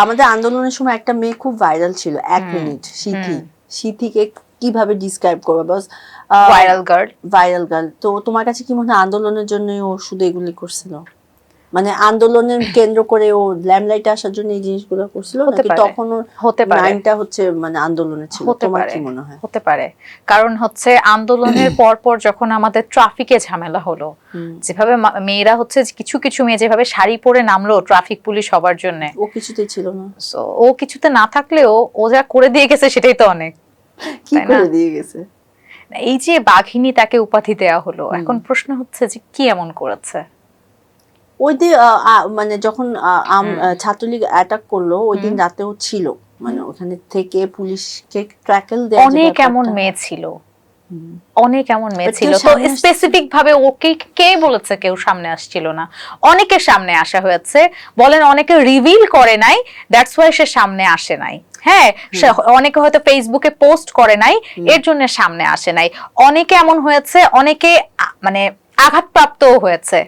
আমাদের আন্দোলনের সময় একটা মেয়ে খুব ভাইরাল ছিল, 1 মিনিট, সিথিকে কিভাবে ডিসক্রাইব করবে, বাস ভাইরাল গার্ল। তো তোমার কাছে কি মনে হয় আন্দোলনের জন্য ও শুধু এগুলি করছিল, মানে আন্দোলনের কেন্দ্র করে ও ল্যামলাইটে আসার জন্য এই জিনিসগুলো করছিল, নাকি তখন মাইন্ডটা হচ্ছে মানে আন্দোলনে ছিল? তোমার কি মনে হয়? হতে পারে, কারণ হচ্ছে আন্দোলনের পর যখন আমাদের ট্রাফিকে ঝামেলা হলো, যেভাবে মেয়েরা হচ্ছে কিছু কিছু মেয়ে যেভাবে শাড়ি পরে নামলো ট্রাফিক পুলিশ হবার জন্য, ও কিছুতেই ছিল না। সো ও কিছুতে না থাকলেও ও যা করে দিয়ে গেছে সেটাই তো অনেক। কি করে দিয়ে গেছে? এই যে বাঘিনী তাকে উপাধি দেয়া হলো, এখন প্রশ্ন হচ্ছে যে কি এমন করেছে? ওই দিন মানে যখন ছাত্রলীগ অ্যাটাক করলো ওই দিন রাতেও ছিল, মানে ওখানে থেকে পুলিশকে ট্র্যাকেল দেয়া, অনেক এমন মেয়ে ছিল, অনেক এমন মেয়ে ছিল। তো স্পেসিফিক ভাবে ওকে কে বলেছে কেউ সামনে আসছিল না? অনেকের সামনে আসা হয়েছে, বলেন অনেকে রিভিল করে নাই, দ্যাটস ওয়াই সে সামনে আসে নাই। হ্যাঁ, অনেকে হয়তো ফেসবুকে পোস্ট করে নাই, এর জন্য সামনে আসে নাই। অনেকে এমন হয়েছে, অনেকে মানে আঘাতপ্রাপ্তও হয়েছে।